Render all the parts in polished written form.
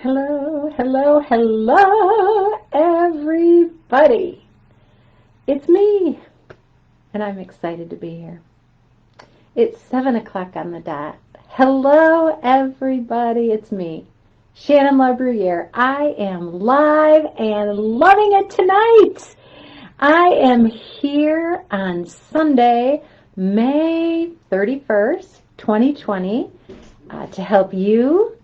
Hello, hello, hello, everybody. It's me, and I'm excited to be here. It's 7 o'clock on the dot. Hello, everybody. It's me, Shannon LaBruyere. I am live and loving it tonight. I am here on Sunday, May 31st, 2020, to help you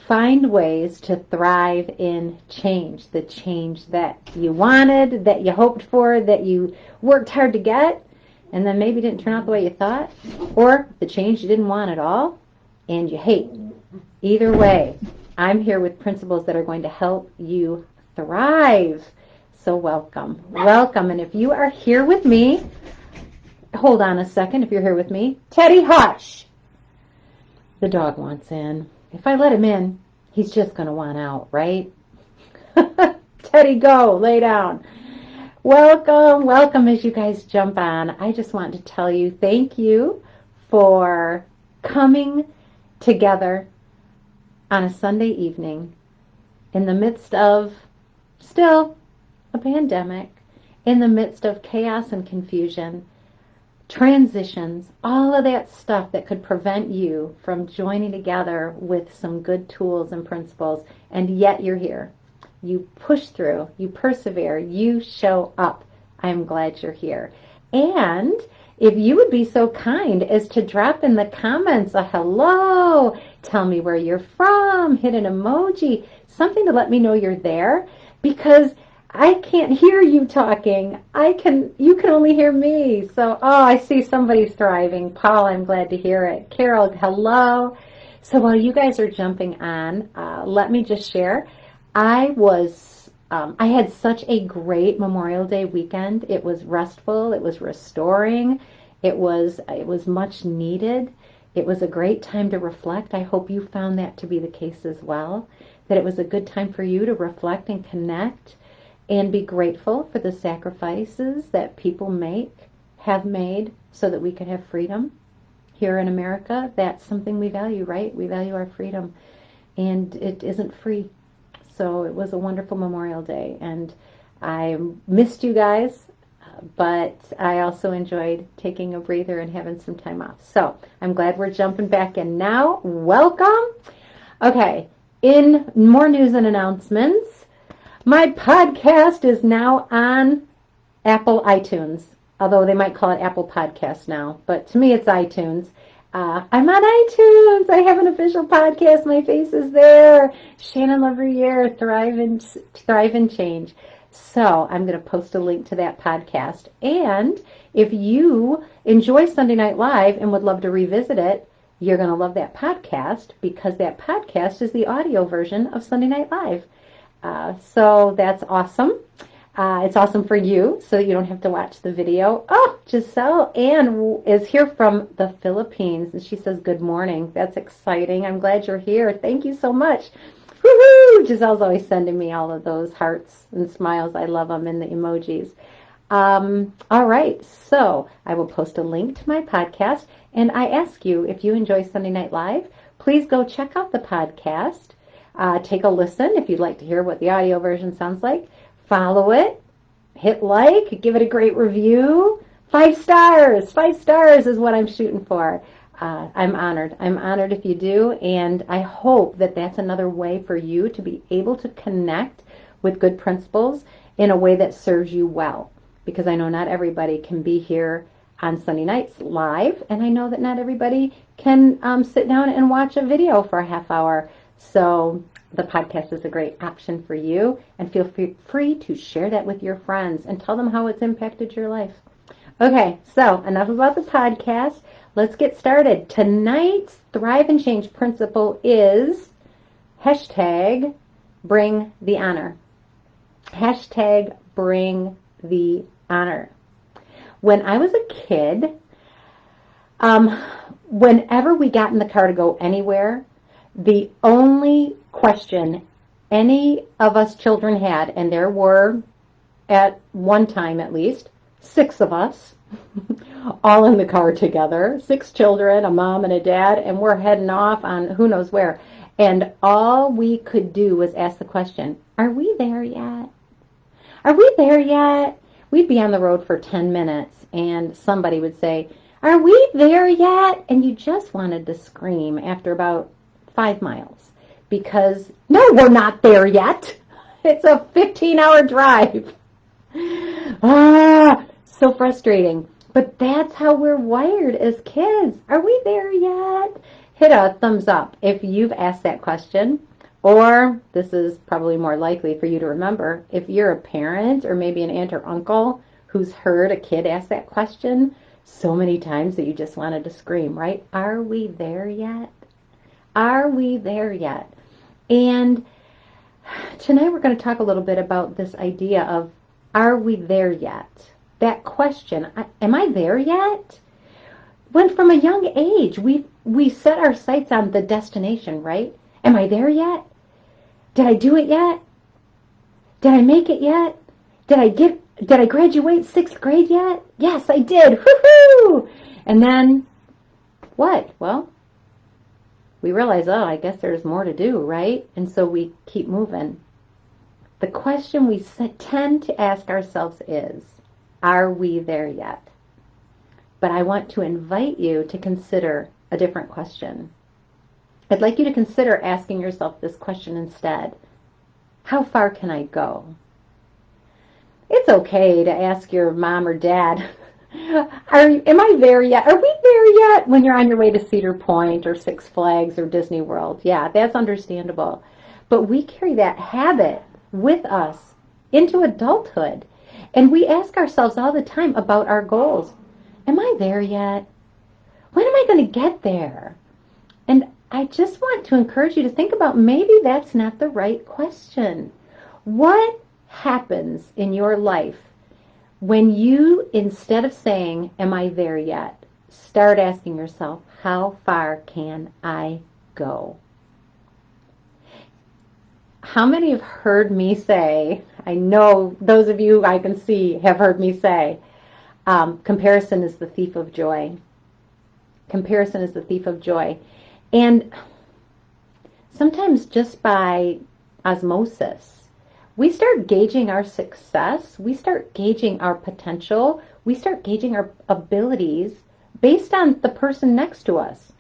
find ways to thrive in change, the change that you wanted, that you hoped for, that you worked hard to get, and then maybe didn't turn out the way you thought, or the change you didn't want at all, and you hate. Either way, I'm here with principles that are going to help you thrive. So welcome, welcome. And if you are here with me, hold on a second, if you're here with me, Teddy, hush. The dog wants in. If I let him in, he's just going to want out, right? Teddy, go, lay down. Welcome, welcome as you guys jump on. I just want to tell you thank you for coming together on a Sunday evening in the midst of still a pandemic, in the midst of chaos and confusion, transitions, all of that stuff that could prevent you from joining together with some good tools and principles, and yet you're here. You push through, you persevere, you show up. I'm glad you're here. And if you would be so kind as to drop in the comments a hello, tell me where you're from, hit an emoji, something to let me know you're there, because I can't hear you talking. You can only hear me. So, I see somebody's thriving. Paul, I'm glad to hear it. Carol, hello. So while you guys are jumping on, let me just share. I had such a great Memorial Day weekend. It was restful. It was restoring. It was much needed. It was a great time to reflect. I hope you found that to be the case as well, that it was a good time for you to reflect and connect and be grateful for the sacrifices that people have made so that we could have freedom here in America. That's something we value, right? We value our freedom, and it isn't free. So it was a wonderful Memorial Day, and I missed you guys, but I also enjoyed taking a breather and having some time off. So I'm glad we're jumping back in now. Welcome. Okay, in more news and announcements, my podcast is now on Apple iTunes, although they might call it Apple Podcasts now, but to me it's iTunes. I'm on iTunes. I have an official podcast. My face is there. Shannon LaBruyere, Thrive and Change. So I'm going to post a link to that podcast. And if you enjoy Sunday Night Live and would love to revisit it, you're going to love that podcast, because that podcast is the audio version of Sunday Night Live. So that's awesome. It's awesome for you, so that you don't have to watch the video. Oh, Giselle Ann is here from the Philippines, and she says, good morning. That's exciting. I'm glad you're here. Thank you so much. Woohoo! Giselle's always sending me all of those hearts and smiles. I love them, and the emojis. All right, so I will post a link to my podcast, and I ask you, if you enjoy Sunday Night Live, please go check out the podcast. Take a listen if you'd like to hear what the audio version sounds like. Follow it. Hit like. Give it a great review. 5 stars. 5 stars is what I'm shooting for. I'm honored. I'm honored if you do, and I hope that that's another way for you to be able to connect with good principles in a way that serves you well, because I know not everybody can be here on Sunday nights live, and I know that not everybody can sit down and watch a video for a half hour. So the podcast is a great option for you, and feel free to share that with your friends and tell them how it's impacted your life. Okay, so enough about the podcast. Let's get started. Tonight's Thrive and Change principle is hashtag bring the honor. Hashtag bring the honor. When I was a kid, whenever we got in the car to go anywhere, the only question any of us children had, and there were at one time at least 6 of us, all in the car together, 6 children, a mom and a dad, and we're heading off on who knows where. And all we could do was ask the question, are we there yet? Are we there yet? We'd be on the road for 10 minutes and somebody would say, are we there yet? And you just wanted to scream after about 5 miles because, no, we're not there yet. It's a 15-hour drive. So frustrating. But that's how we're wired as kids. Are we there yet? Hit a thumbs up if you've asked that question. Or, this is probably more likely for you to remember, if you're a parent or maybe an aunt or uncle who's heard a kid ask that question so many times that you just wanted to scream, right? Are we there yet? Are we there yet? And tonight we're going to talk a little bit about this idea of, are we there yet? That question, am I there yet? When from a young age, we set our sights on the destination, right? Am I there yet? Did I do it yet? Did I make it yet? Did I graduate 6th grade yet? Yes, I did. Woohoo! And then what? Well, we realize, oh, I guess there's more to do, right? And so we keep moving. The question we tend to ask ourselves is, are we there yet? But I want to invite you to consider a different question. I'd like you to consider asking yourself this question instead. How far can I go? It's okay to ask your mom or dad, am I there yet? Are we there yet? When you're on your way to Cedar Point or Six Flags or Disney World. Yeah, that's understandable. But we carry that habit with us into adulthood. And we ask ourselves all the time about our goals. Am I there yet? When am I going to get there? And I just want to encourage you to think about maybe that's not the right question. What happens in your life when you, instead of saying, am I there yet, start asking yourself, how far can I go? How many have heard me say, I know those of you I can see have heard me say, comparison is the thief of joy. Comparison is the thief of joy. And sometimes just by osmosis, we start gauging our success, we start gauging our potential, we start gauging our abilities based on the person next to us.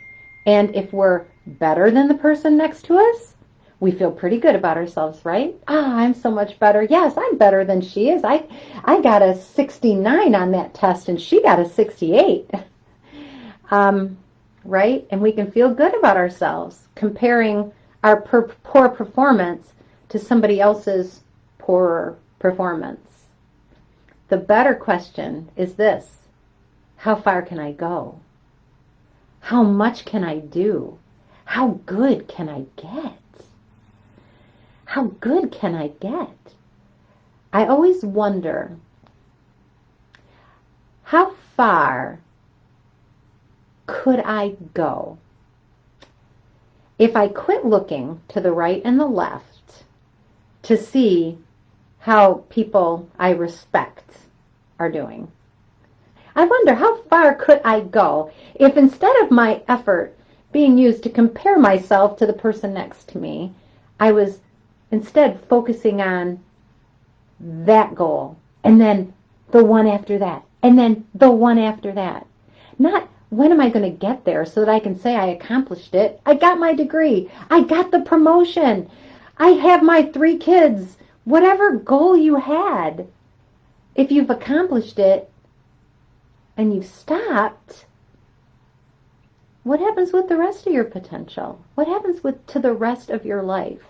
And if we're better than the person next to us, we feel pretty good about ourselves, right? I'm so much better. Yes, I'm better than she is. I got a 69 on that test and she got a 68. Right? And we can feel good about ourselves comparing our poor performance to somebody else's poorer performance. The better question is this: how far can I go? How much can I do? How good can I get? How good can I get? I always wonder, how far could I go if I quit looking to the right and the left to see how people I respect are doing? I wonder, how far could I go if instead of my effort being used to compare myself to the person next to me, I was instead focusing on that goal, and then the one after that, and then the one after that. Not, when am I going to get there so that I can say I accomplished it? I got my degree. I got the promotion. I have my 3 kids. Whatever goal you had, if you've accomplished it and you've stopped, what happens with the rest of your potential? What happens to the rest of your life?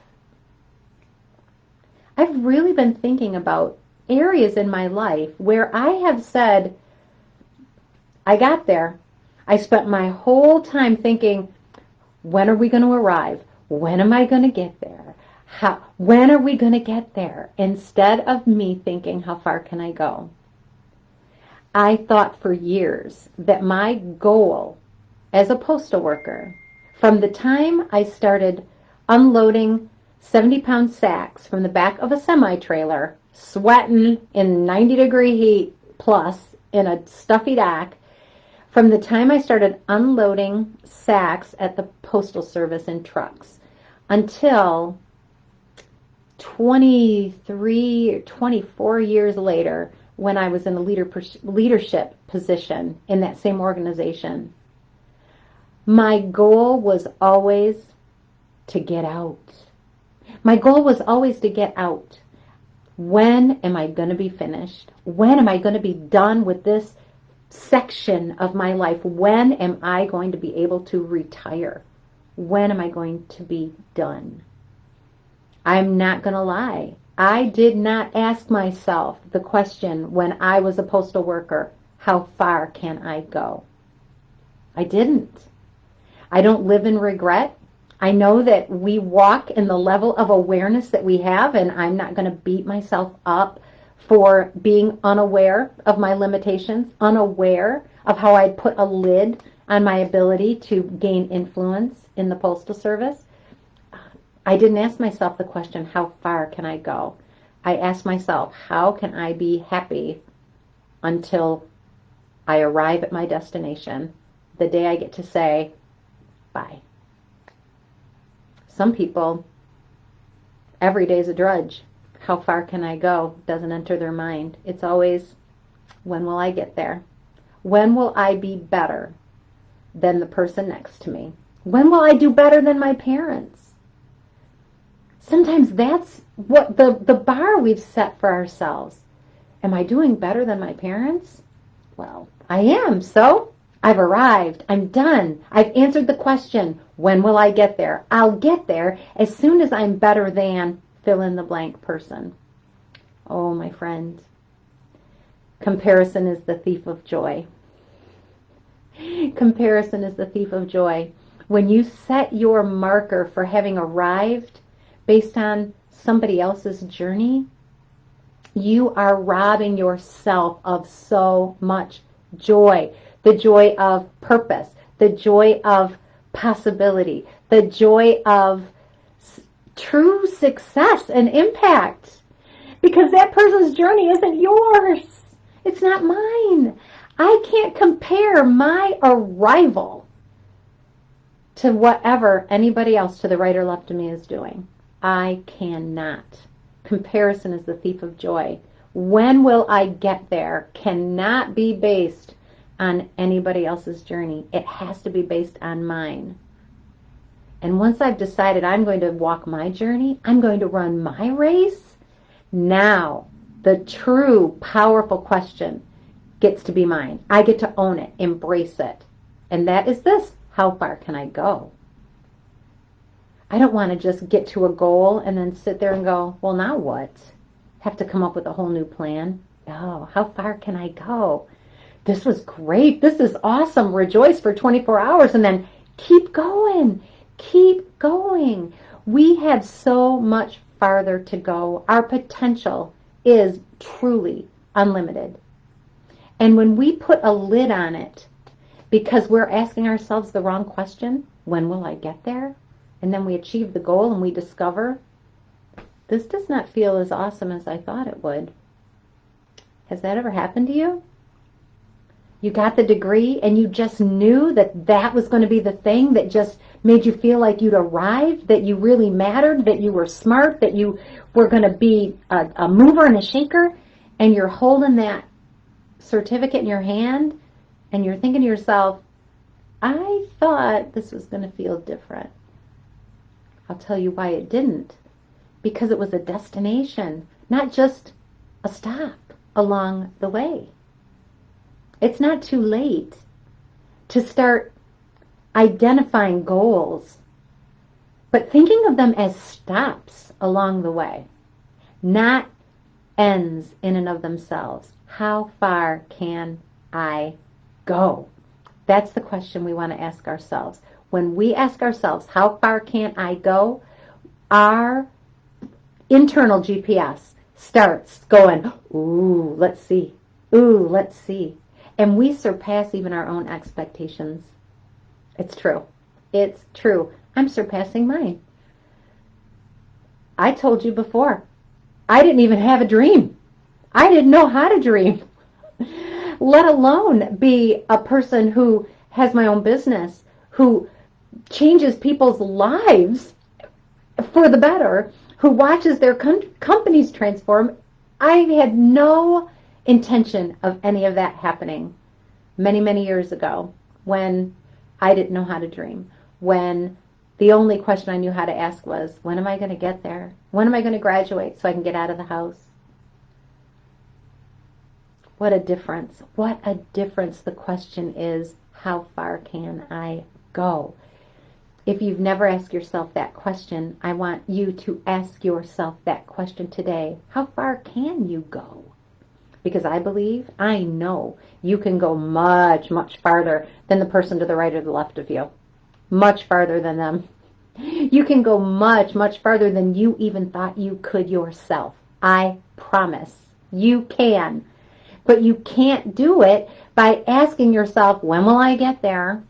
I've really been thinking about areas in my life where I have said, I got there. I spent my whole time thinking, when are we going to arrive? When am I going to get there? When are we going to get there? Instead of me thinking, how far can I go? I thought for years that my goal as a postal worker, from the time I started unloading 70-pound sacks from the back of a semi-trailer, sweating in 90-degree heat plus in a stuffy dock, from the time I started unloading sacks at the Postal Service in trucks, until 23 or 24 years later, when I was in a leadership position in that same organization. My goal was always to get out. My goal was always to get out. When am I going to be finished? When am I going to be done with this section of my life? When am I going to be able to retire? When am I going to be done? I'm not going to lie. I did not ask myself the question when I was a postal worker, how far can I go? I didn't. I don't live in regret. I know that we walk in the level of awareness that we have, and I'm not going to beat myself up for being unaware of my limitations, unaware of how I put a lid on my ability to gain influence in the Postal Service. I didn't ask myself the question, how far can I go? I asked myself, how can I be happy until I arrive at my destination, the day I get to say bye. Some people, every day is a drudge. How far can I go? Doesn't enter their mind. It's always, when will I get there? When will I be better than the person next to me? When will I do better than my parents? Sometimes that's what the bar we've set for ourselves. Am I doing better than my parents? Well, I am, so I've arrived. I'm done. I've answered the question, when will I get there? I'll get there as soon as I'm better than fill in the blank person. Oh, my friend, comparison is the thief of joy. Comparison is the thief of joy. When you set your marker for having arrived based on somebody else's journey, you are robbing yourself of so much joy. The joy of purpose, the joy of possibility, the joy of true success and impact. Because that person's journey isn't yours. It's not mine. I can't compare my arrival to whatever anybody else to the right or left of me is doing. I cannot. Comparison is the thief of joy. When will I get there cannot be based on anybody else's journey. It has to be based on mine. And once I've decided I'm going to walk my journey, I'm going to run my race, now the true powerful question gets to be mine. I get to own it, embrace it. And that is this: how far can I go? I don't want to just get to a goal and then sit there and go, well, now what? Have to come up with a whole new plan. Oh, how far can I go? This was great. This is awesome. Rejoice for 24 hours and then keep going. Keep going. We have so much farther to go. Our potential is truly unlimited. And when we put a lid on it because we're asking ourselves the wrong question, when will I get there? And then we achieve the goal and we discover, this does not feel as awesome as I thought it would. Has that ever happened to you? You got the degree and you just knew that that was going to be the thing that just made you feel like you'd arrived, that you really mattered, that you were smart, that you were going to be a mover and a shaker, and you're holding that certificate in your hand and you're thinking to yourself, I thought this was going to feel different. I'll tell you why it didn't. Because it was a destination, not just a stop along the way. It's not too late to start identifying goals, but thinking of them as stops along the way, not ends in and of themselves. How far can I go? That's the question we want to ask ourselves. When we ask ourselves, how far can I go? Our internal GPS starts going, ooh, let's see. Ooh, let's see. And we surpass even our own expectations. It's true. It's true. I'm surpassing mine. I told you before, I didn't even have a dream. I didn't know how to dream, let alone be a person who has my own business, who changes people's lives for the better, who watches their companies transform. I had no intention of any of that happening many, many years ago when I didn't know how to dream, when the only question I knew how to ask was, when am I going to get there? When am I going to graduate so I can get out of the house? What a difference. What a difference the question is, how far can I go? If you've never asked yourself that question, I want you to ask yourself that question today. How far can you go? Because I know you can go much, much farther than the person to the right or the left of you. Much farther than them. You can go much, much farther than you even thought you could yourself. I promise. You can. But you can't do it by asking yourself, when will I get there?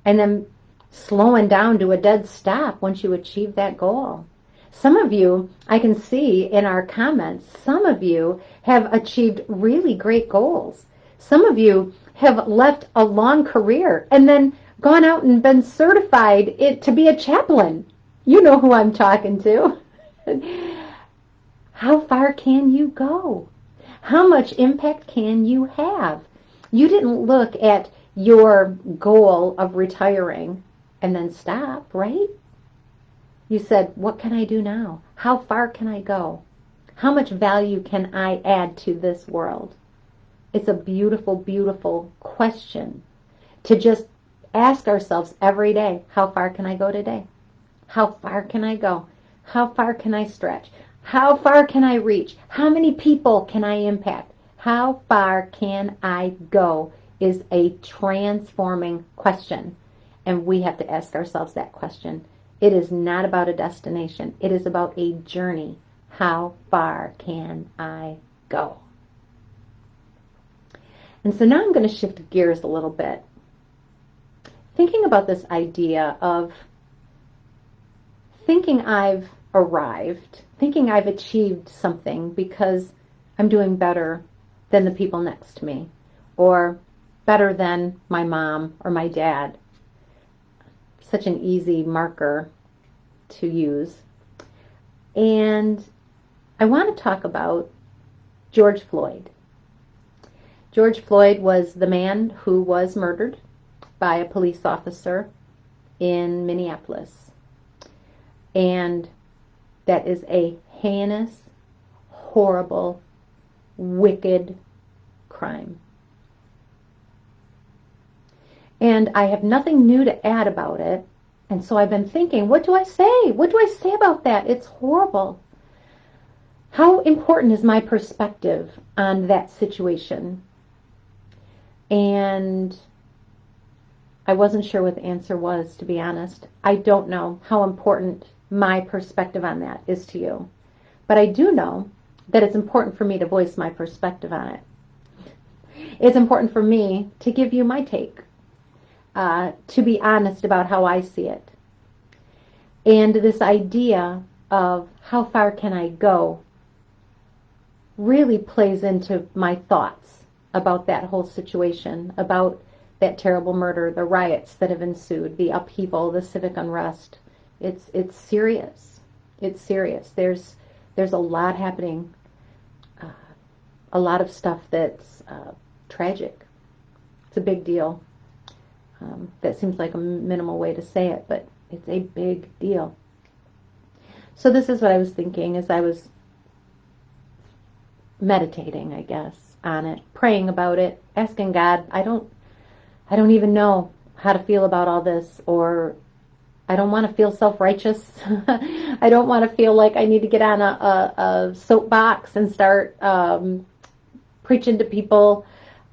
And then slowing down to a dead stop once you achieve that goal. Some of you, I can see in our comments, some of you have achieved really great goals. Some of you have left a long career and then gone out and been certified to be a chaplain. You know who I'm talking to. How far can you go? How much impact can you have? You didn't look at your goal of retiring and then stop, right? You said, what can I do now? How far can I go? How much value can I add to this world? It's a beautiful, beautiful question to just ask ourselves every day, how far can I go today? How far can I go? How far can I stretch? How far can I reach? How many people can I impact? How far can I go is a transforming question. And we have to ask ourselves that question. It is not about a destination. It is about a journey. How far can I go? And so now I'm going to shift gears a little bit. Thinking about this idea of thinking I've arrived, thinking I've achieved something because I'm doing better than the people next to me, or better than my mom or my dad. Such an easy marker to use. And I want to talk about George Floyd. George Floyd was the man who was murdered by a police officer in Minneapolis. And that is a heinous, horrible, wicked crime. And I have nothing new to add about it. And so I've been thinking, what do I say? What do I say about that? It's horrible. How important is my perspective on that situation? And I wasn't sure what the answer was, to be honest. I don't know how important my perspective on that is to you. But I do know that it's important for me to voice my perspective on it. It's important for me to give you my take, to be honest about how I see it. And this idea of how far can I go really plays into my thoughts about that whole situation, about that terrible murder, the riots that have ensued, the upheaval, the civic unrest. It's serious. It's serious. There's a lot happening, a lot of stuff that's tragic. It's a big deal. That seems like a minimal way to say it, but it's a big deal. So this is what I was thinking as I was meditating, I guess, on it, praying about it, asking God, I don't even know how to feel about all this, or I don't want to feel self-righteous. I don't want to feel like I need to get on a soapbox and start preaching to people.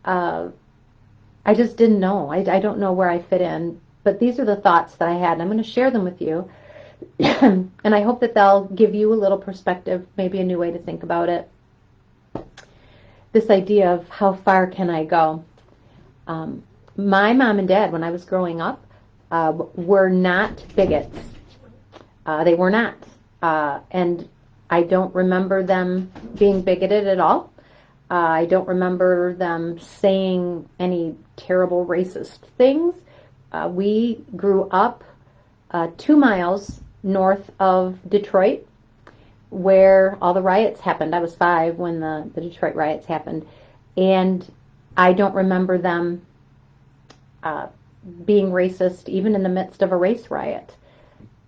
I just didn't know. I don't know where I fit in. But these are the thoughts that I had, and I'm going to share them with you. And I hope that they'll give you a little perspective, maybe a new way to think about it. This idea of how far can I go? My mom and dad, when I was growing up, were not bigots. They were not. And I don't remember them being bigoted at all. I don't remember them saying any terrible racist things. We grew up 2 miles north of Detroit, where all the riots happened. I was 5 when the Detroit riots happened, and I don't remember them being racist even in the midst of a race riot.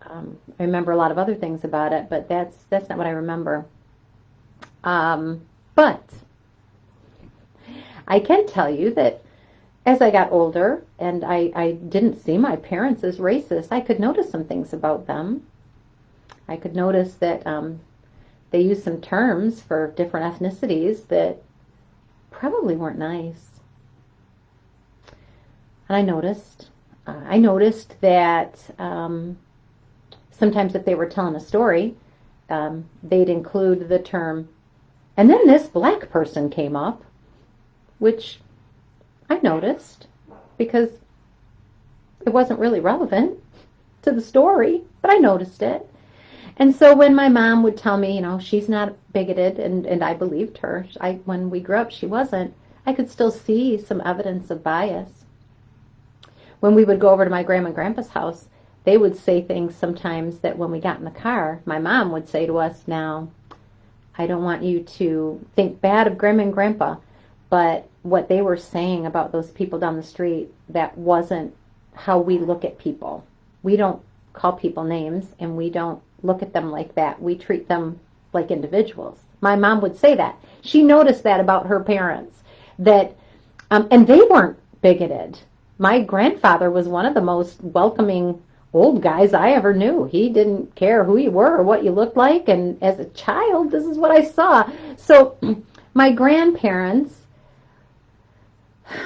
I remember a lot of other things about it, but that's not what I remember. But I can tell you that as I got older and I didn't see my parents as racist, I could notice some things about them. I could notice that they used some terms for different ethnicities that probably weren't nice. And I noticed that sometimes if they were telling a story, they'd include the term, and then this black person came up, which I noticed because it wasn't really relevant to the story, but I noticed it. And so when my mom would tell me, she's not bigoted, and I believed her, when we grew up, she wasn't, I could still see some evidence of bias. When we would go over to my grandma and grandpa's house, they would say things sometimes that when we got in the car, my mom would say to us, now, I don't want you to think bad of grandma and grandpa, but what they were saying about those people down the street, that wasn't how we look at people. We don't call people names, and we don't look at them like that. We treat them like individuals. My mom would say that. She noticed that about her parents, that, and they weren't bigoted. My grandfather was one of the most welcoming old guys I ever knew. He didn't care who you were or what you looked like, and as a child, this is what I saw. So my grandparents,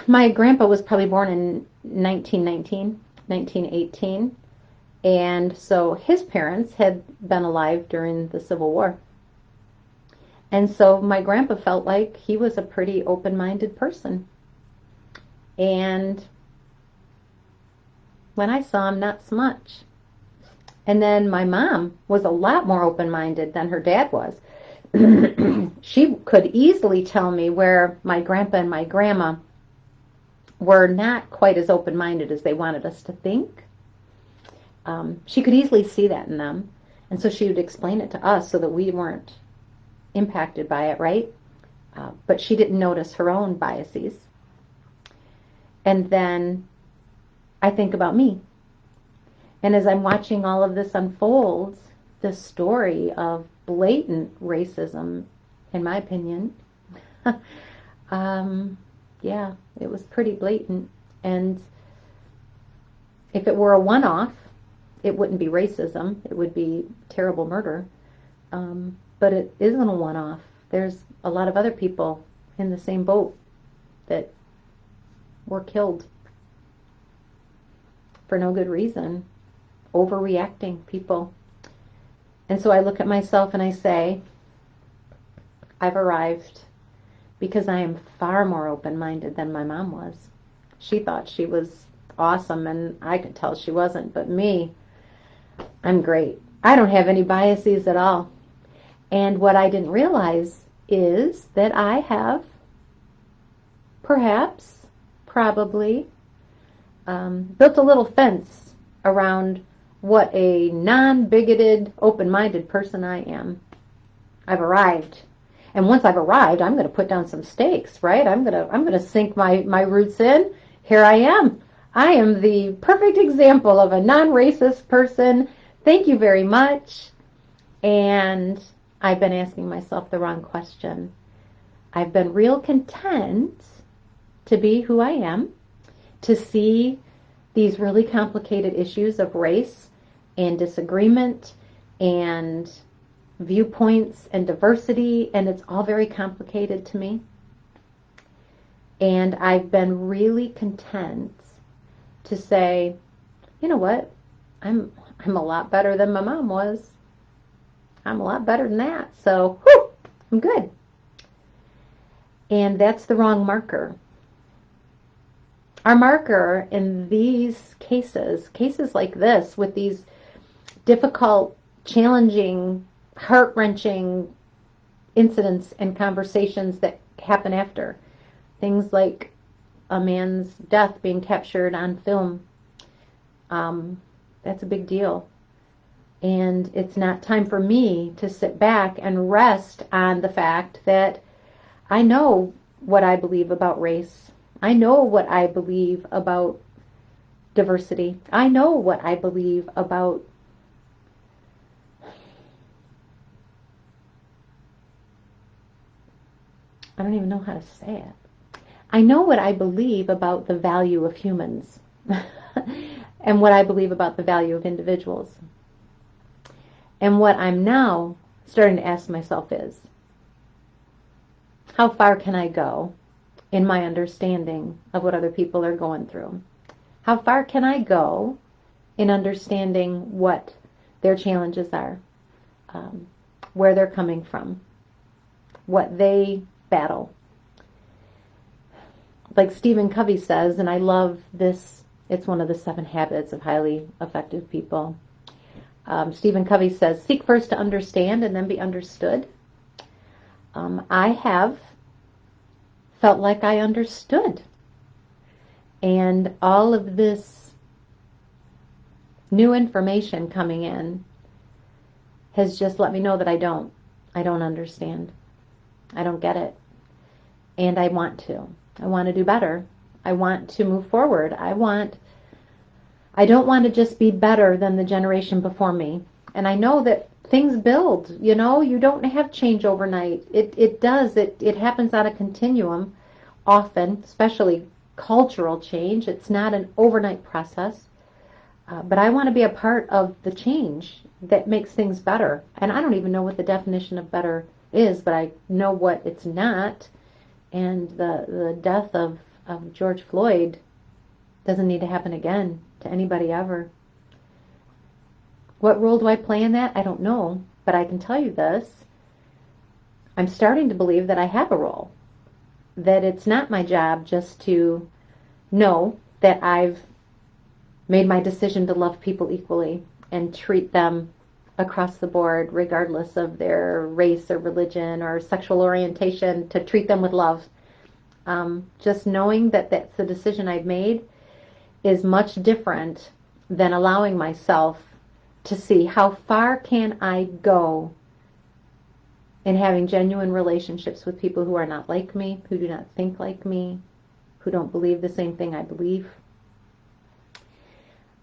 my grandpa was probably born in 1918, and so his parents had been alive during the Civil War. And so my grandpa felt like he was a pretty open-minded person. And when I saw him, not so much. And then my mom was a lot more open-minded than her dad was. She could easily tell me where my grandpa and my grandma were not quite as open-minded as they wanted us to think. She could easily see that in them. And so she would explain it to us so that we weren't impacted by it, right? But she didn't notice her own biases. And then I think about me. And as I'm watching all of this unfold, the story of blatant racism, in my opinion, yeah, it was pretty blatant. And if it were a one-off, it wouldn't be racism. It would be terrible murder. But it isn't a one-off. There's a lot of other people in the same boat that were killed for no good reason. Overreacting people. And so I look at myself and I say, I've arrived because I am far more open-minded than my mom was. She thought she was awesome, and I could tell she wasn't. But me, I'm great. I don't have any biases at all. And what I didn't realize is that I have probably built a little fence around what a non-bigoted, open-minded person I am. I've arrived. And once I've arrived, I'm going to put down some stakes, right? I'm going to sink my roots in. Here I am. I am the perfect example of a non-racist person. Thank you very much. And I've been asking myself the wrong question. I've been real content to be who I am, to see these really complicated issues of race and disagreement and viewpoints and diversity, and it's all very complicated to me. And I've been really content to say, you know what, I'm a lot better than my mom was. I'm a lot better than that. So, whew, I'm good. And that's the wrong marker. Our marker in these cases like this, with these difficult, challenging, heart-wrenching incidents and conversations that happen after, things like a man's death being captured on film, that's a big deal. And it's not time for me to sit back and rest on the fact that I know what I believe about race. I know what I believe about diversity. I know what I believe about I don't even know how to say it. I know what I believe about the value of humans and what I believe about the value of individuals. And what I'm now starting to ask myself is, how far can I go in my understanding of what other people are going through? How far can I go in understanding what their challenges are, where they're coming from, what they battle? Like Stephen Covey says, and I love this, it's one of the 7 habits of highly effective people. Stephen Covey says, seek first to understand and then be understood. I have felt like I understood. And all of this new information coming in has just let me know that I don't understand. I don't get it. And I want to. I want to do better. I want to move forward. I don't want to just be better than the generation before me. And I know that things build, you don't have change overnight. It does. It happens on a continuum often, especially cultural change. It's not an overnight process. But I want to be a part of the change that makes things better. And I don't even know what the definition of better is, but I know what it's not. And the death of George Floyd doesn't need to happen again to anybody ever. What role do I play in that? I don't know. But I can tell you this. I'm starting to believe that I have a role. That it's not my job just to know that I've made my decision to love people equally and treat them across the board, regardless of their race or religion or sexual orientation, to treat them with love. Just knowing that that's the decision I've made is much different than allowing myself to see how far can I go in having genuine relationships with people who are not like me, who do not think like me, who don't believe the same thing I believe.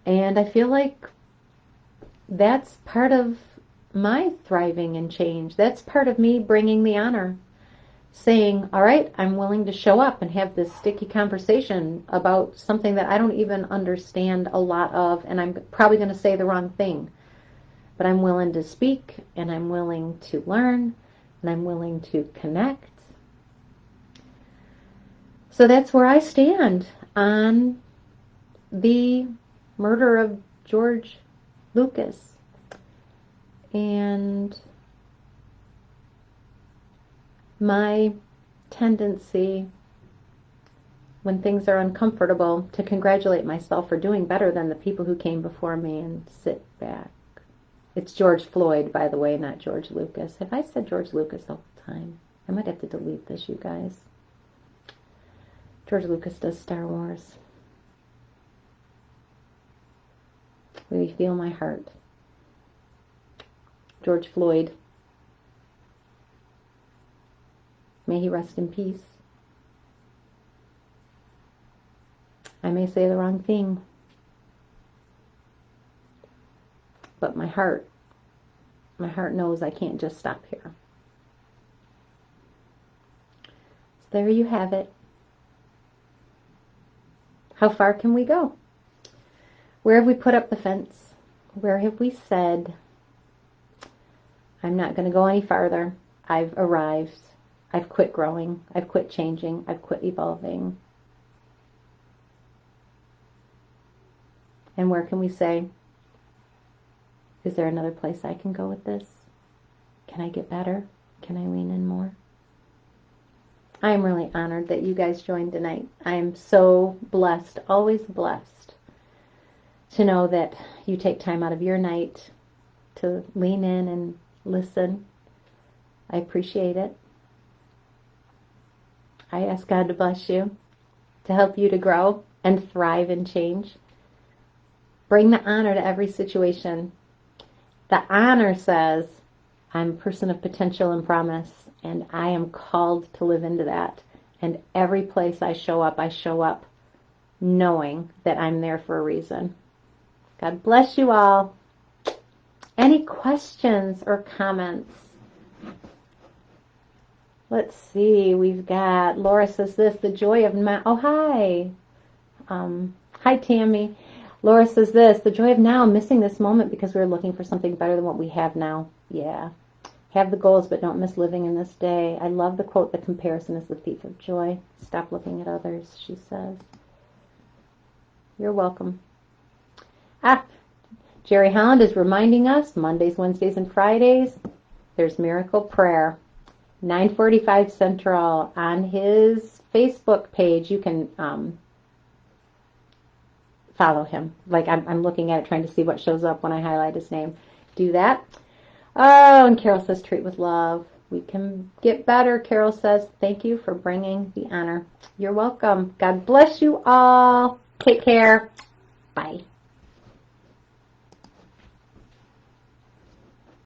And I feel like that's part of my thriving and change. That's part of me bringing the honor. Saying, all right, I'm willing to show up and have this sticky conversation about something that I don't even understand a lot of, and I'm probably going to say the wrong thing. But I'm willing to speak, and I'm willing to learn, and I'm willing to connect. So that's where I stand on the murder of George Lucas. And my tendency when things are uncomfortable to congratulate myself for doing better than the people who came before me and sit back. It's George Floyd, by the way, not George Lucas. Have I said George Lucas all the time? I might have to delete this, you guys. George Lucas does Star Wars. Will you feel my heart? George Floyd. May he rest in peace. I may say the wrong thing, but my heart knows I can't just stop here. So there you have it. How far can we go? Where have we put up the fence? Where have we said, I'm not going to go any farther. I've arrived. I've quit growing. I've quit changing. I've quit evolving. And where can we say, is there another place I can go with this? Can I get better? Can I lean in more? I am really honored that you guys joined tonight. I am so blessed, always blessed, to know that you take time out of your night to lean in and listen. I appreciate it. I ask God to bless you, to help you to grow and thrive and change. Bring the honor to every situation The honor says, I'm a person of potential and promise, and I am called to live into that. And every place I show up knowing that I'm there for a reason. God bless you all. Any questions or comments? Let's see. We've got Laura says this, the joy of now. Oh, hi. Hi, Tammy. Laura says this, the joy of now, missing this moment because we're looking for something better than what we have now. Yeah. Have the goals, but don't miss living in this day. I love the quote, the comparison is the thief of joy. Stop looking at others, she says. You're welcome. Jerry Holland is reminding us, Mondays, Wednesdays, and Fridays, there's Miracle Prayer. 9:45 Central on his Facebook page. You can follow him. Like I'm looking at it, trying to see what shows up when I highlight his name. Do that. Oh, and Carol says, treat with love. We can get better, Carol says. Thank you for bringing the honor. You're welcome. God bless you all. Take care. Bye.